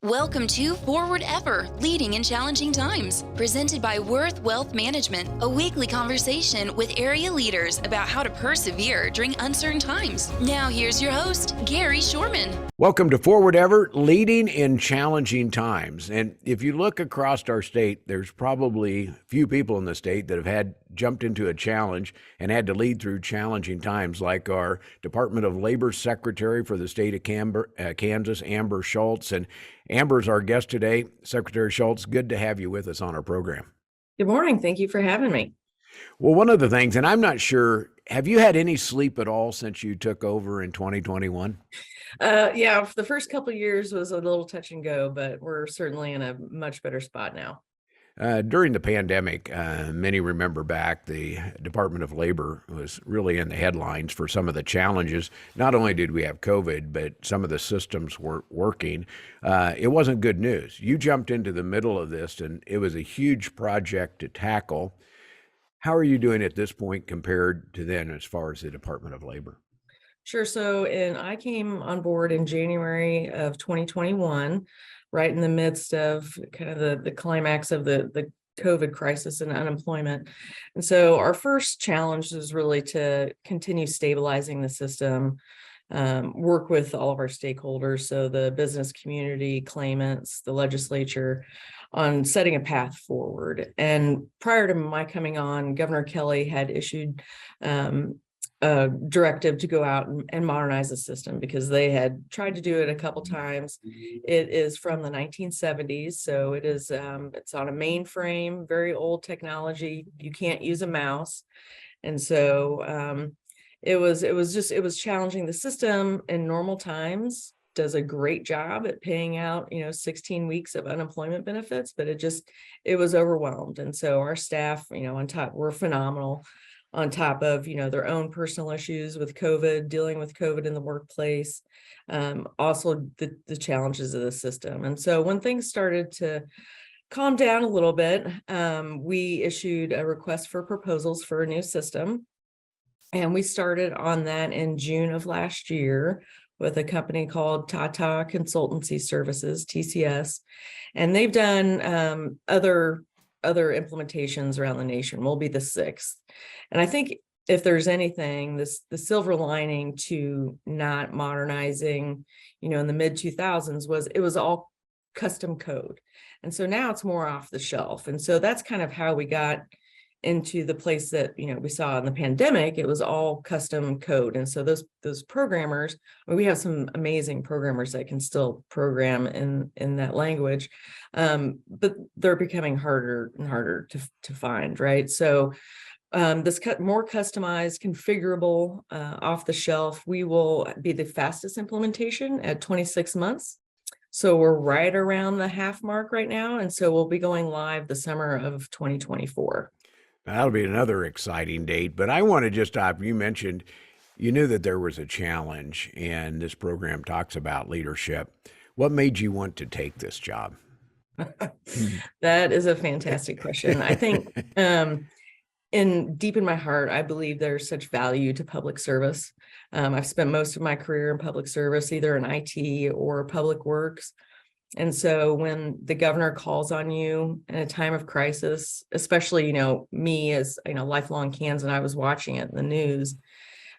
Welcome to Forward Ever, Leading in Challenging Times, presented by Worth Wealth Management, a weekly conversation with area leaders about how to persevere during uncertain times. Now here's your host, Gary Shorman. Welcome to Forward Ever, Leading in Challenging Times. And if you look across our state, there's probably few people in the state that have jumped into a challenge and had to lead through challenging times, like our Department of Labor Secretary for the state of Kansas, Amber Schultz. And Amber's our guest today. Secretary Schultz, good to have you with us on our program. Good morning. Thank you for having me. Well, one of the things, and I'm not sure, have you had any sleep at all since you took over in 2021? Yeah, for the first couple of years was a little touch and go, but we're certainly in a much better spot now. During the pandemic, many remember back, the Department of Labor was really in the headlines for some of the challenges. Not only did we have COVID, but some of the systems weren't working. It wasn't good news. You jumped into the middle of this, and it was a huge project to tackle. How are you doing at this point compared to then as far as the Department of Labor? Sure. So, I came on board in January of 2021, right in the midst of kind of the climax of the COVID crisis and unemployment. And so our first challenge was really to continue stabilizing the system, work with all of our stakeholders, so the business community, claimants, the legislature, on setting a path forward. And prior to my coming on, Governor Kelly had issued a directive to go out and modernize the system because they had tried to do it a couple times. It is from the 1970s, so it is it's on a mainframe, very old technology. You can't use a mouse, and so it was challenging. The system in normal times does a great job at paying out 16 weeks of unemployment benefits, but it was overwhelmed. And so our staff, on top, were phenomenal, on top of their own personal issues with COVID, dealing with COVID in the workplace, also the challenges of the system. And so when things started to calm down a little bit, we issued a request for proposals for a new system. And we started on that in June of last year with a company called Tata Consultancy Services, TCS. And they've done other implementations around the nation. We'll be the sixth. And I think if there's anything, the silver lining to not modernizing, in the mid 2000s was it was all custom code. And so now it's more off the shelf. And so that's kind of how we got into the place that, we saw in the pandemic. It was all custom code. And so those programmers, we have some amazing programmers that can still program in that language, but they're becoming harder and harder to find, right? So this more customized, configurable, off the shelf, we will be the fastest implementation at 26 months. So we're right around the half mark right now. And so we'll be going live the summer of 2024. That'll be another exciting date, but I want to just stop. You mentioned you knew that there was a challenge, and this program talks about leadership. What made you want to take this job? That is a fantastic question. I think deep in my heart, I believe there's such value to public service. I've spent most of my career in public service, either in IT or public works. And so when the governor calls on you in a time of crisis, especially, me as, lifelong Kansan, I was watching it in the news,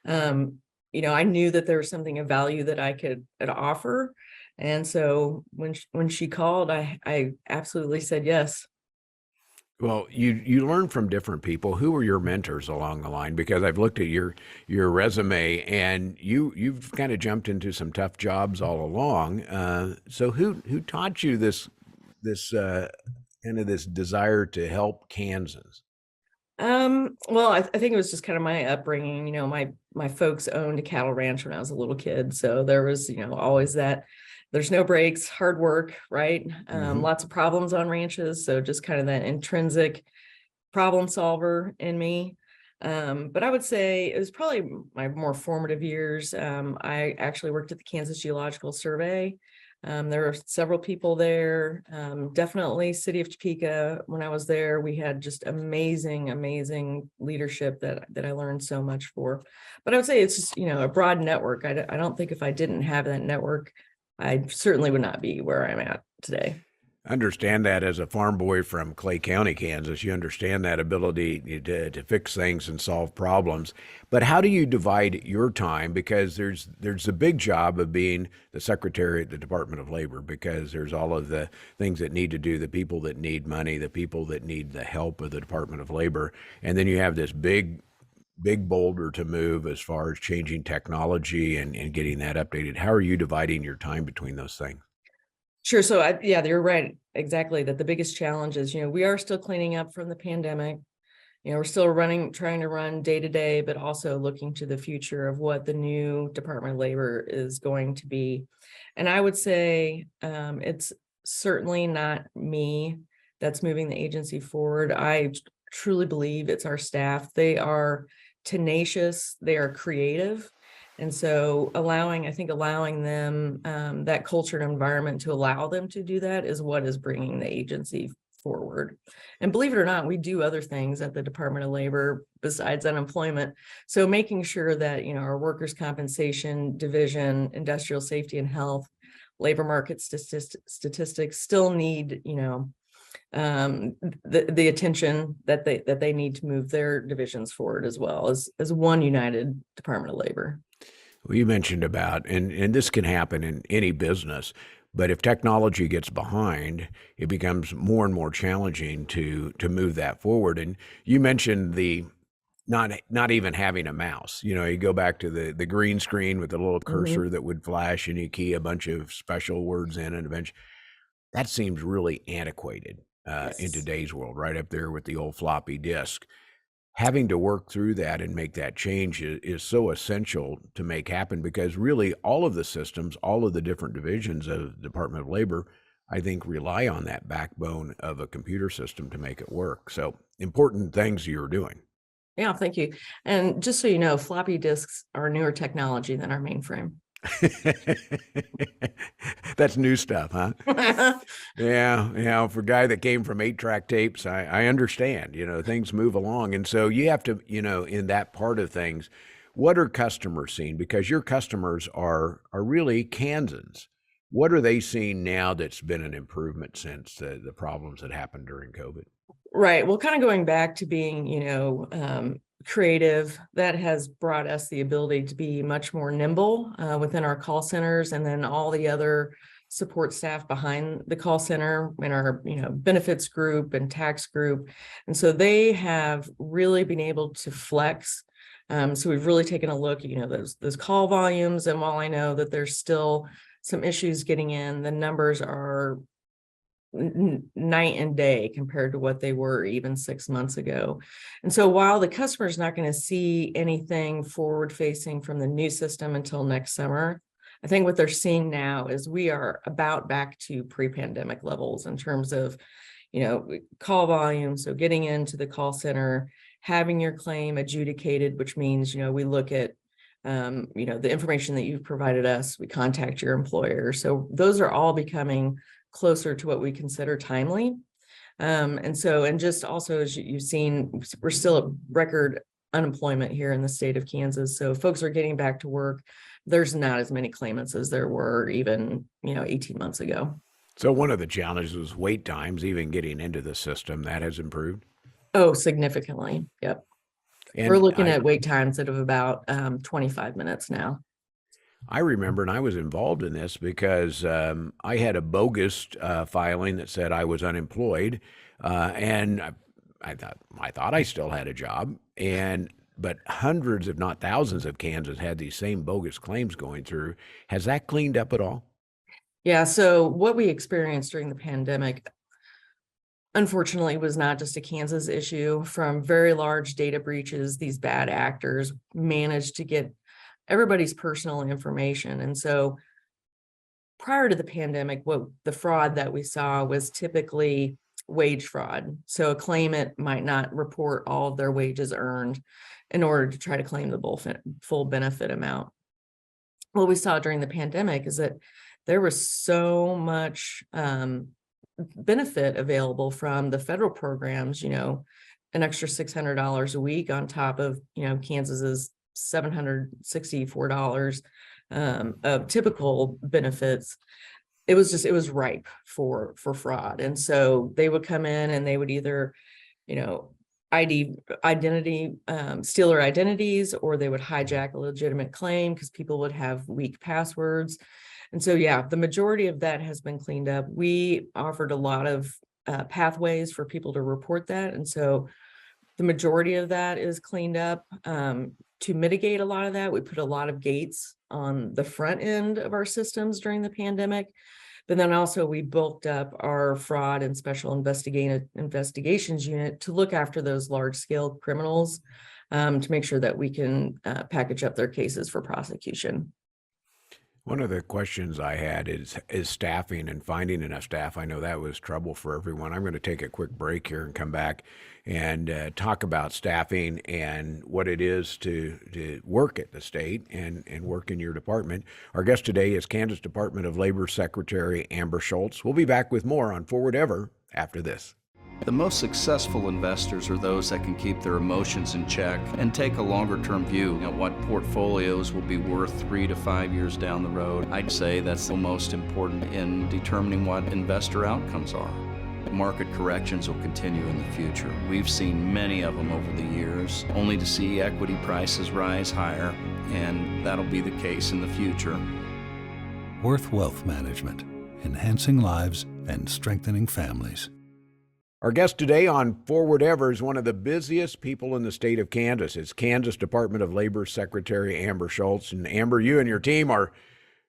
I knew that there was something of value that I could offer. And so when she called, I absolutely said yes. Well, you learn from different people. Who were your mentors along the line? Because I've looked at your resume, and you've kind of jumped into some tough jobs all along. So who taught you this kind of this desire to help Kansans? Well, I think it was just kind of my upbringing. My folks owned a cattle ranch when I was a little kid, so there was always that. There's no breaks, hard work, right? Lots of problems on ranches. So just kind of that intrinsic problem solver in me. But I would say it was probably my more formative years. I actually worked at the Kansas Geological Survey. There were several people there. Definitely City of Topeka. When I was there, we had just amazing leadership that I learned so much for. But I would say it's just, a broad network. I don't think if I didn't have that network I certainly would not be where I'm at today. Understand that as a farm boy from Clay County, Kansas, you understand that ability to fix things and solve problems. But how do you divide your time? Because there's a big job of being the secretary at the Department of Labor, because there's all of the things that need to do, the people that need money, the people that need the help of the Department of Labor. And then you have this big boulder to move as far as changing technology and getting that updated. How are you dividing your time between those things? Sure. So yeah, you're right. Exactly. That the biggest challenge is, we are still cleaning up from the pandemic. We're still trying to run day to day, but also looking to the future of what the new Department of Labor is going to be. And I would say it's certainly not me that's moving the agency forward. I truly believe it's our staff. They are tenacious, they are creative. And so allowing them that culture and environment to allow them to do that is what is bringing the agency forward. And believe it or not, we do other things at the Department of Labor besides unemployment. So making sure that, our workers' compensation division, industrial safety and health, labor market statistics still need, the attention that they need to move their divisions forward as well as one united Department of Labor. Well, you mentioned about, and this can happen in any business, but if technology gets behind, it becomes more and more challenging to move that forward. And you mentioned the not even having a mouse. You go back to the green screen with the little cursor that would flash, and you key a bunch of special words in, and eventually that seems really antiquated in Yes. today's world, right up there with the old floppy disk. Having to work through that and make that change is so essential to make happen, because really all of the systems, all of the different divisions of the Department of Labor, I think, rely on that backbone of a computer system to make it work. So important things you're doing. Yeah, thank you. And just so you know, floppy disks are newer technology than our mainframe. That's new stuff, huh? Yeah. For a guy that came from 8-track tapes, I understand, things move along. And so you have to, in that part of things, what are customers seeing? Because your customers are really Kansans. What are they seeing now that's been an improvement since the problems that happened during COVID? Right. Well, kind of going back to being, creative, that has brought us the ability to be much more nimble within our call centers, and then all the other support staff behind the call center in our, benefits group and tax group. And so they have really been able to flex. So we've really taken a look, those call volumes. And while I know that there's still some issues getting in, the numbers are night and day compared to what they were even 6 months ago. And so while the customer is not going to see anything forward facing from the new system until next summer, I think what they're seeing now is we are about back to pre-pandemic levels in terms of, call volume. So getting into the call center, having your claim adjudicated, which means, we look at the information that you've provided us, we contact your employer. So those are all becoming closer to what we consider timely. And just also, as you've seen, we're still at record unemployment here in the state of Kansas. So folks are getting back to work. There's not as many claimants as there were even, 18 months ago. So one of the challenges was wait times, even getting into the system. That has improved. Oh, significantly. Yep. And We're looking at wait times of about 25 minutes now. I remember, and I was involved in this because I had a bogus filing that said I was unemployed, and I thought I still had a job, but hundreds, if not thousands, of Kansas had these same bogus claims going through. Has that cleaned up at all? Yeah. So what we experienced during the pandemic, unfortunately, was not just a Kansas issue. From very large data breaches, these bad actors managed to get everybody's personal information. And so prior to the pandemic, what the fraud that we saw was typically wage fraud. So a claimant might not report all of their wages earned in order to try to claim the full benefit amount. What we saw during the pandemic is that there was so much benefit available from the federal programs, an extra $600 a week on top of, Kansas's $764 of typical benefits, it was ripe for fraud. And so they would come in and they would either, you know, steal their identities, or they would hijack a legitimate claim because people would have weak passwords. And so, yeah, the majority of that has been cleaned up. We offered a lot of pathways for people to report that. And so the majority of that is cleaned up. To mitigate a lot of that, we put a lot of gates on the front end of our systems during the pandemic. But then also we bulked up our fraud and special investigations unit to look after those large scale criminals, to make sure that we can package up their cases for prosecution. One of the questions I had is staffing and finding enough staff. I know that was trouble for everyone. I'm going to take a quick break here and come back and talk about staffing and what it is to work at the state and work in your department. Our guest today is Kansas Department of Labor Secretary Amber Schultz. We'll be back with more on Forward Ever after this. The most successful investors are those that can keep their emotions in check and take a longer-term view at what portfolios will be worth 3 to 5 years down the road. I'd say that's the most important in determining what investor outcomes are. Market corrections will continue in the future. We've seen many of them over the years, only to see equity prices rise higher, and that'll be the case in the future. Worth Wealth Management, enhancing lives and strengthening families. Our guest today on Forward Ever is one of the busiest people in the state of Kansas. It's Kansas Department of Labor Secretary Amber Schultz. And Amber, you and your team are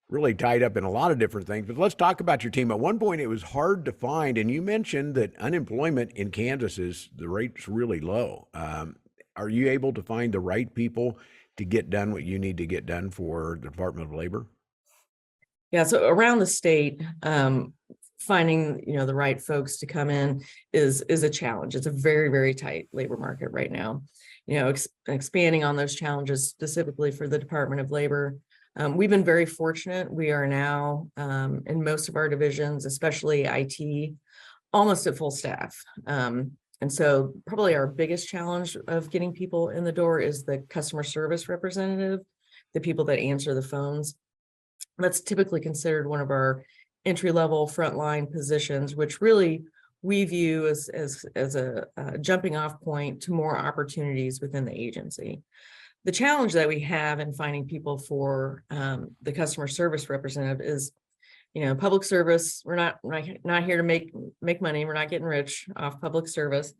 really tied up in a lot of different things, but let's talk about your team. At one point, it was hard to find, and you mentioned that unemployment in Kansas the rate's really low. Are you able to find the right people to get done what you need to get done for the Department of Labor? Yeah, so around the state, finding, the right folks to come in is a challenge. It's a very, very tight labor market right now. Expanding on those challenges specifically for the Department of Labor. We've been very fortunate. We are now in most of our divisions, especially IT, almost at full staff. And so probably our biggest challenge of getting people in the door is the customer service representative, the people that answer the phones. That's typically considered one of our entry-level frontline positions, which really we view as a jumping off point to more opportunities within the agency. The challenge that we have in finding people for the customer service representative is, public service. We're not here to make money. We're not getting rich off public service.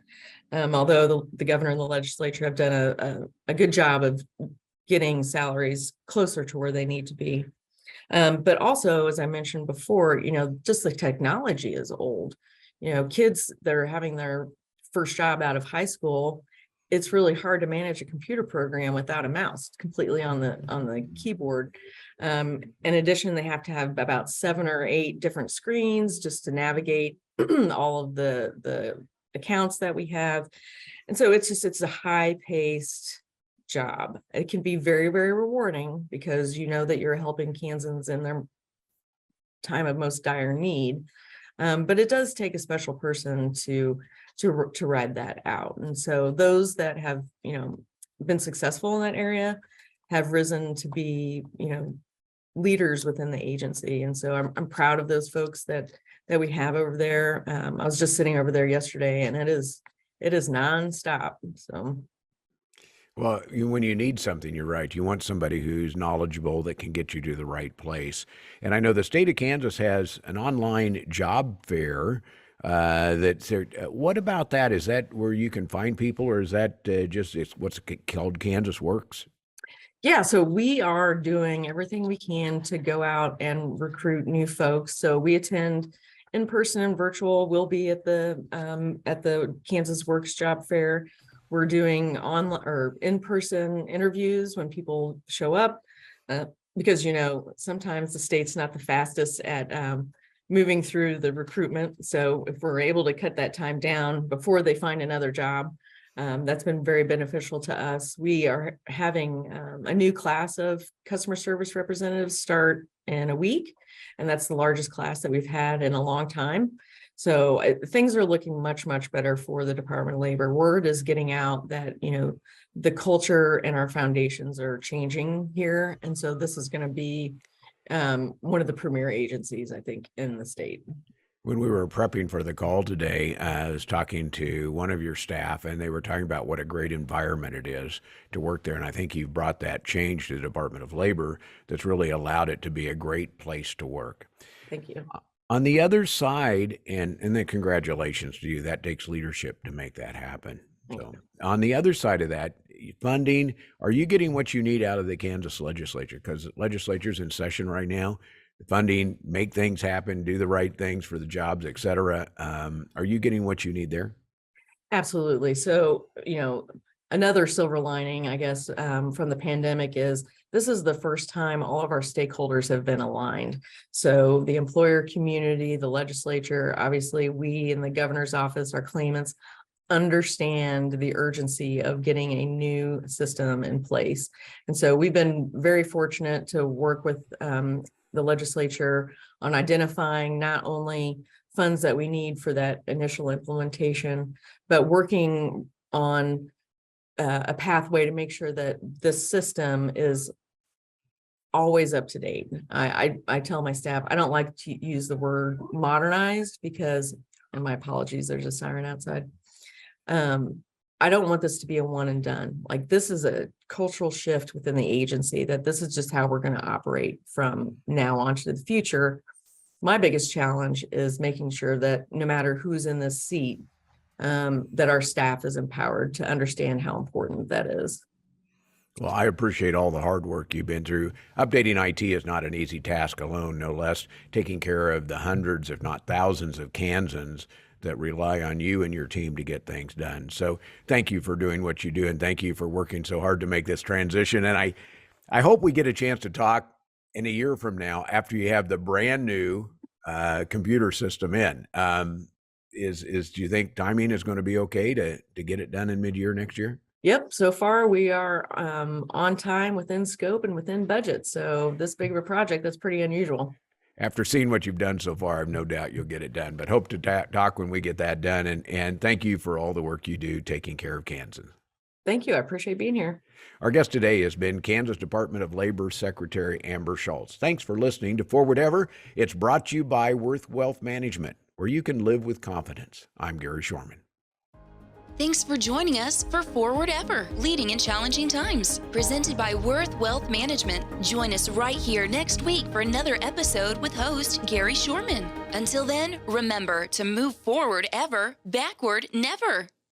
Although the governor and the legislature have done a good job of getting salaries closer to where they need to be. But also, as I mentioned before, just the technology is old. Kids that are having their first job out of high school, it's really hard to manage a computer program without a mouse completely on the keyboard. In addition, they have to have about 7 or 8 different screens just to navigate all of the accounts that we have. And so it's a high-paced job. It can be very, very rewarding because you know that you're helping Kansans in their time of most dire need. But it does take a special person to ride that out. And so those that have, been successful in that area have risen to be, leaders within the agency. And so I'm proud of those folks that we have over there. I was just sitting over there yesterday, and it is nonstop. So. Well, when you need something, you're right. You want somebody who's knowledgeable that can get you to the right place. And I know the state of Kansas has an online job fair. What about that? Is that where you can find people, or is that it's what's called Kansas Works? Yeah, so we are doing everything we can to go out and recruit new folks. So we attend in person and virtual. We'll be at the Kansas Works Job Fair. We're doing online or in-person interviews when people show up, because, sometimes the state's not the fastest at moving through the recruitment. So if we're able to cut that time down before they find another job, That's been very beneficial to us. We are having a new class of customer service representatives start in a week, and that's the largest class that we've had in a long time. So things are looking much, much better for the Department of Labor. Word is getting out that, the culture and our foundations are changing here. And so this is going to be one of the premier agencies, I think, in the state. When we were prepping for the call today, I was talking to one of your staff, and they were talking about what a great environment it is to work there. And I think you've brought that change to the Department of Labor that's really allowed it to be a great place to work. Thank you. On the other side, and then congratulations to you, that takes leadership to make that happen. So on the other side of that, funding, are you getting what you need out of the Kansas legislature? Because the legislature's in session right now. Funding, make things happen, do the right things for the jobs, et cetera. Are you getting what you need there? Absolutely. So, another silver lining, I guess, from the pandemic is this is the first time all of our stakeholders have been aligned. So the employer community, the legislature, obviously we in the governor's office, our claimants, understand the urgency of getting a new system in place. And so we've been very fortunate to work with the legislature on identifying not only funds that we need for that initial implementation, but working on a pathway to make sure that this system is always up to date. I tell my staff, I don't like to use the word modernized because, and my apologies, there's a siren outside. I don't want this to be a one and done. Like, this is a cultural shift within the agency that this is just how we're going to operate from now on to the future. My biggest challenge is making sure that no matter who's in this seat, that our staff is empowered to understand how important that is. Well, I appreciate all the hard work you've been through. Updating IT is not an easy task alone, no less taking care of the hundreds, if not thousands of Kansans that rely on you and your team to get things done. So thank you for doing what you do, and thank you for working so hard to make this transition. And I hope we get a chance to talk in a year from now after you have the brand new computer system in. Do you think timing is going to be okay to get it done in mid-year next year? Yep. So far we are on time, within scope, and within budget. So this big of a project, that's pretty unusual. After seeing what you've done so far, I have no doubt you'll get it done, but hope to talk when we get that done. And thank you for all the work you do taking care of Kansas. Thank you. I appreciate being here. Our guest today has been Kansas Department of Labor Secretary Amber Schultz. Thanks for listening to Forward Ever. It's brought to you by Worth Wealth Management, where you can live with confidence. I'm Gary Shorman. Thanks for joining us for Forward Ever, Leading in Challenging Times, presented by Worth Wealth Management. Join us right here next week for another episode with host Gary Shorman. Until then, remember to move forward ever, backward never.